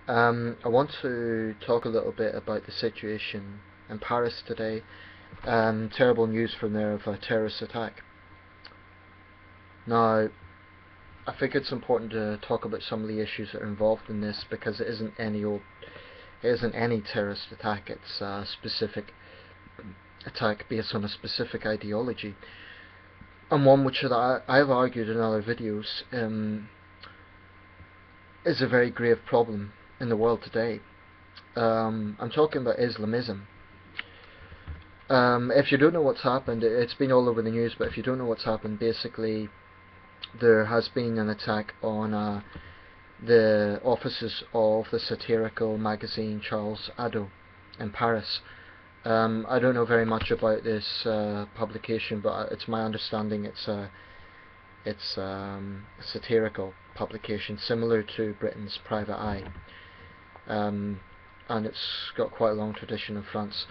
I want to talk a little bit about the situation in Paris today. Terrible news from there of a terrorist attack. Now, I think it's important to talk about some of the issues that are involved in this because it isn't any terrorist attack. It's a specific attack based on a specific ideology, and one which I've argued in other videos is a very grave problem in the world today. I'm talking about Islamism. If you don't know what's happened, it's been all over the news, but if you don't know what's happened, basically there has been an attack on the offices of the satirical magazine Charles Ado in Paris. I don't know very much about this publication, but it's my understanding it's a satirical publication similar to Britain's Private Eye, and it's got quite a long tradition in France.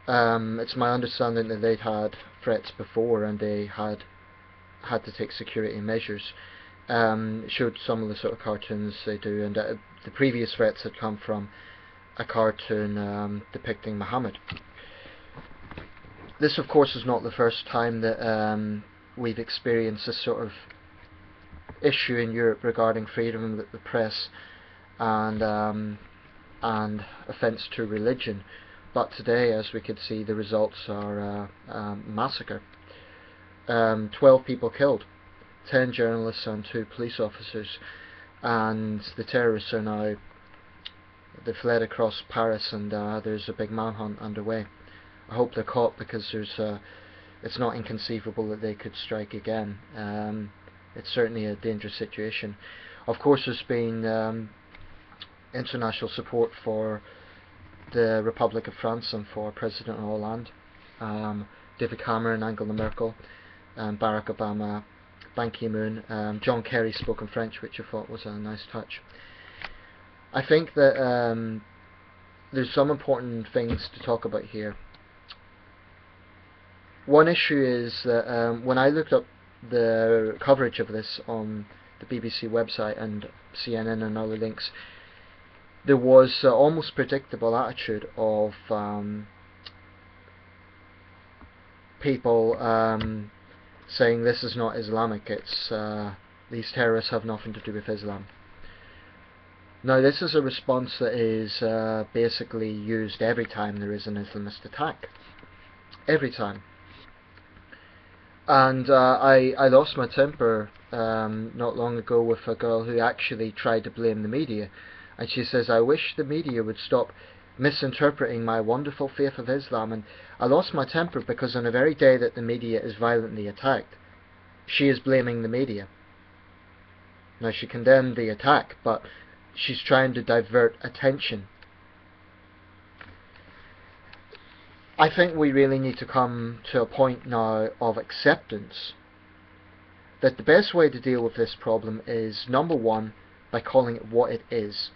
It's my understanding that they'd had threats before and they had to take security measures. It showed some of the sort of cartoons they do, and the previous threats had come from a cartoon depicting Muhammad. This, of course, is not the first time that we've experienced this sort of issue in Europe regarding freedom of the press and offence to religion. But today, as we could see, the results are massacre. 12 people killed, 10 journalists and 2 police officers, and the terrorists are now, they've fled across Paris, and there's a big manhunt underway. I hope they're caught, because it's not inconceivable that they could strike again. It's certainly a dangerous situation. Of course, there's been international support for the Republic of France and for President Hollande, David Cameron, Angela Merkel, Barack Obama, Ban Ki-moon. John Kerry spoke in French, which I thought was a nice touch. I think that there's some important things to talk about here. One issue is that when I looked up the coverage of this on the BBC website and CNN and other links, there was almost predictable attitude of people saying this is not Islamic, it's these terrorists have nothing to do with Islam. Now, this is a response that is basically used every time there is an Islamist attack. Every time. And I lost my temper not long ago with a girl who actually tried to blame the media. And she says, I wish the media would stop misinterpreting my wonderful faith of Islam. And I lost my temper because on the very day that the media is violently attacked, she is blaming the media. Now, she condemned the attack, but she's trying to divert attention. I think we really need to come to a point now of acceptance that the best way to deal with this problem is, number one, by calling it what it is.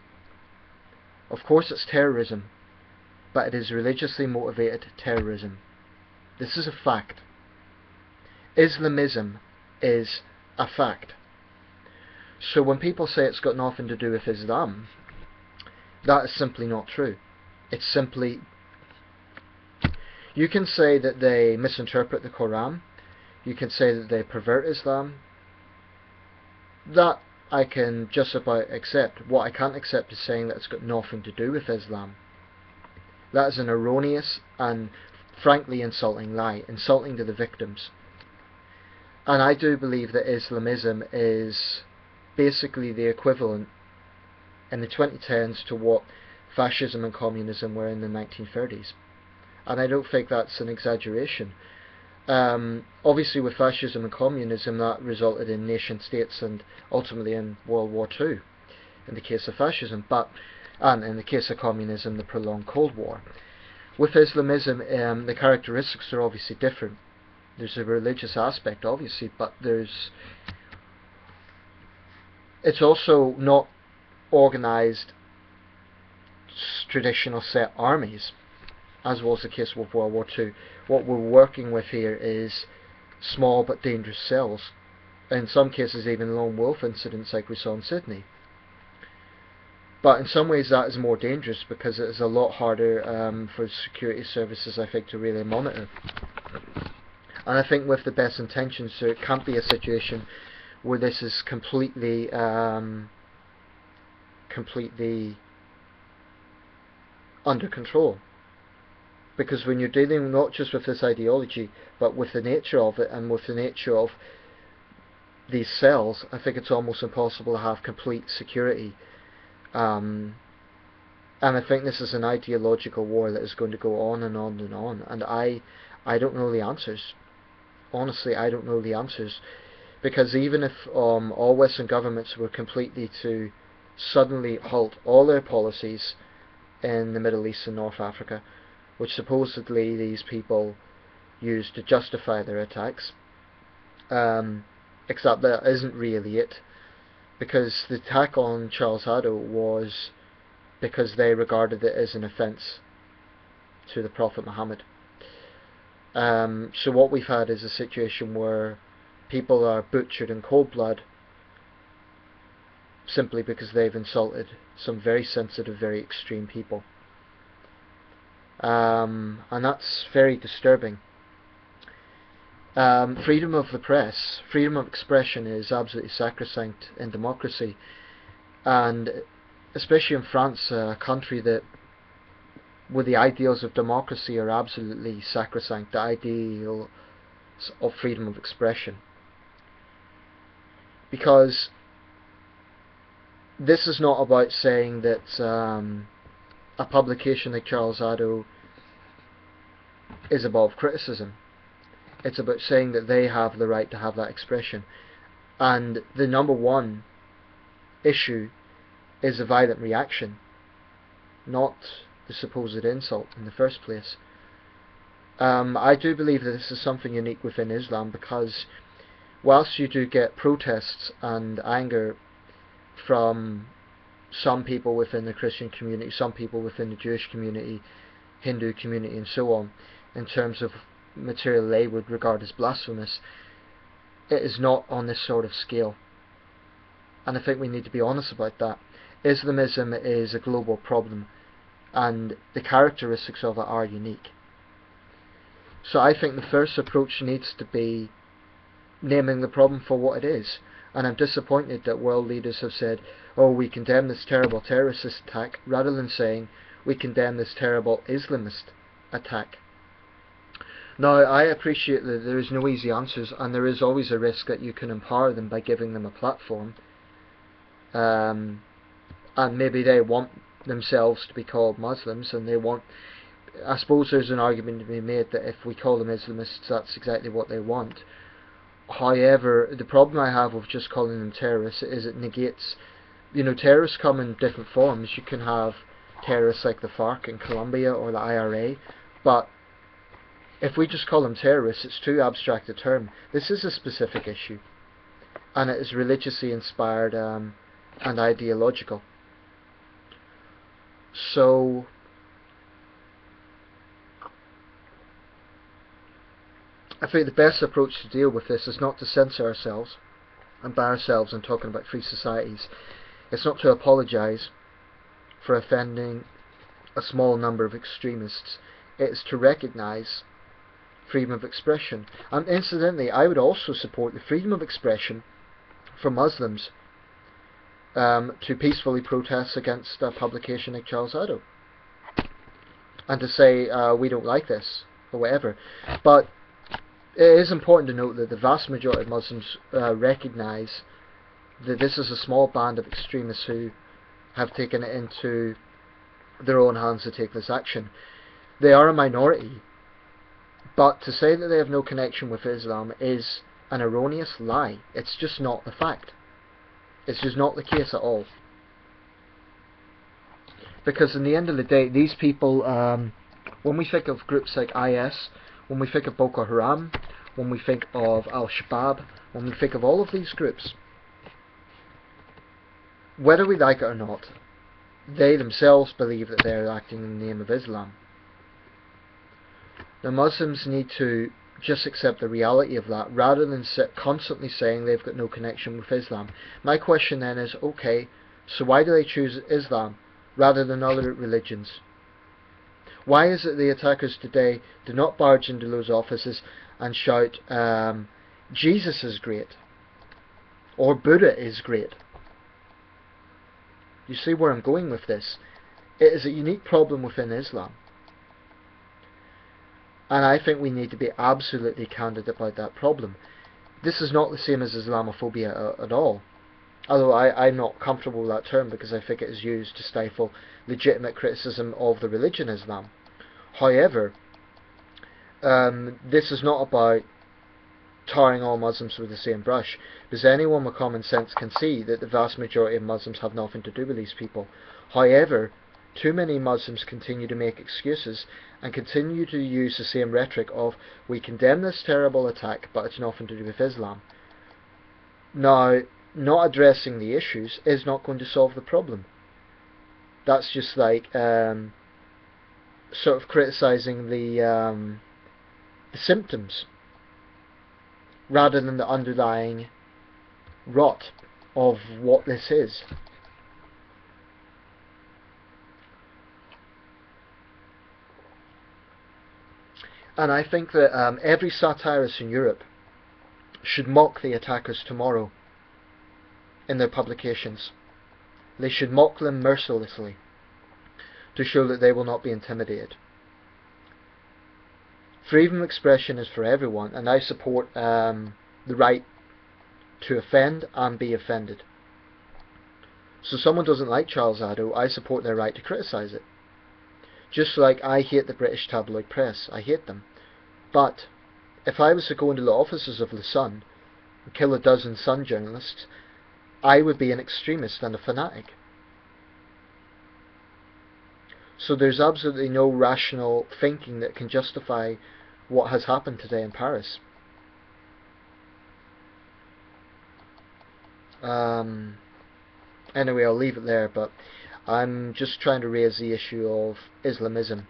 Of course, it's terrorism, but it is religiously motivated terrorism. This is a fact. Islamism is a fact. So when people say it's got nothing to do with Islam, that is simply not true. It's simply, you can say that they misinterpret the Quran, you can say that they pervert Islam. That I can just about accept. What I can't accept is saying that it's got nothing to do with Islam. That is an erroneous and frankly insulting lie, insulting to the victims. And I do believe that Islamism is basically the equivalent in the 2010s to what fascism and communism were in the 1930s. And I don't think that's an exaggeration. Obviously, with fascism and communism, that resulted in nation states and ultimately in World War II, in the case of fascism, and in the case of communism, the prolonged Cold War. With Islamism, the characteristics are obviously different. There's a religious aspect, obviously, but it's also not organised traditional set armies, as was the case with World War II. What we're working with here is small but dangerous cells, in some cases even lone wolf incidents like we saw in Sydney. But in some ways that is more dangerous, because it is a lot harder for security services, I think, to really monitor. And I think with the best intentions, there can't be a situation where this is completely under control. Because when you're dealing not just with this ideology, but with the nature of it, and with the nature of these cells, I think it's almost impossible to have complete security. And I think this is an ideological war that is going to go on and on and on. And I don't know the answers. Honestly, I don't know the answers. Because even if all Western governments were completely to suddenly halt all their policies in the Middle East and North Africa, which supposedly these people use to justify their attacks, except that isn't really it, because the attack on Charles Haddo was because they regarded it as an offence to the Prophet Muhammad. So what we've had is a situation where people are butchered in cold blood simply because they've insulted some very sensitive, very extreme people. And that's very disturbing. Freedom of the press, freedom of expression is absolutely sacrosanct in democracy, and especially in France, a country that where the ideals of democracy are absolutely sacrosanct, the ideal of freedom of expression. Because this is not about saying that a publication like Charles Haddo is above criticism. It's about saying that they have the right to have that expression. And the number one issue is a violent reaction, not the supposed insult in the first place. I do believe that this is something unique within Islam, because whilst you do get protests and anger from some people within the Christian community, some people within the Jewish community, Hindu community and so on, in terms of material they would regard as blasphemous, it is not on this sort of scale. And I think we need to be honest about that. Islamism is a global problem, and the characteristics of it are unique. So I think the first approach needs to be naming the problem for what it is. And I'm disappointed that world leaders have said, oh, we condemn this terrible terrorist attack, rather than saying we condemn this terrible Islamist attack. Now, I appreciate that there is no easy answers, and there is always a risk that you can empower them by giving them a platform. And maybe they want themselves to be called Muslims, and they want, I suppose there's an argument to be made that if we call them Islamists, that's exactly what they want. However, the problem I have with just calling them terrorists is it negates, terrorists come in different forms. You can have terrorists like the FARC in Colombia or the IRA, but if we just call them terrorists, it's too abstract a term. This is a specific issue, and it is religiously inspired and ideological. So I think the best approach to deal with this is not to censor ourselves and bar ourselves in talking about free societies. It's not to apologise for offending a small number of extremists. It is to recognise freedom of expression. And incidentally, I would also support the freedom of expression for Muslims to peacefully protest against a publication like Charles Haddo, and to say we don't like this or whatever. But it is important to note that the vast majority of Muslims recognise that this is a small band of extremists who have taken it into their own hands to take this action. They are a minority, but to say that they have no connection with Islam is an erroneous lie. It's just not the fact. It's just not the case at all. Because in the end of the day, these people, when we think of groups like IS, when we think of Boko Haram, when we think of Al-Shabaab, when we think of all of these groups, whether we like it or not, they themselves believe that they're acting in the name of Islam. Now, Muslims need to just accept the reality of that, rather than constantly saying they've got no connection with Islam. My question then is, okay, So why do they choose Islam rather than other religions? Why is it the attackers today do not barge into those offices and shout, Jesus is great, or Buddha is great? You see where I'm going with this? It is a unique problem within Islam. And I think we need to be absolutely candid about that problem. This is not the same as Islamophobia at all. Although I'm not comfortable with that term because I think it is used to stifle legitimate criticism of the religion Islam. However, this is not about tarring all Muslims with the same brush, because anyone with common sense can see that the vast majority of Muslims have nothing to do with these people. However, too many Muslims continue to make excuses and continue to use the same rhetoric of, we condemn this terrible attack, but it's nothing to do with Islam. Now, not addressing the issues is not going to solve the problem. That's just like sort of criticising the symptoms rather than the underlying rot of what this is. And I think that every satirist in Europe should mock the attackers tomorrow in their publications. They should mock them mercilessly to show that they will not be intimidated. Freedom of expression is for everyone, and I support the right to offend and be offended. So someone doesn't like Charles Addo, I support their right to criticise it. Just like I hate the British tabloid press, I hate them. But if I was to go into the offices of The Sun and kill a dozen Sun journalists, I would be an extremist and a fanatic. So there's absolutely no rational thinking that can justify what has happened today in Paris. Anyway, I'll leave it there, but I'm just trying to raise the issue of Islamism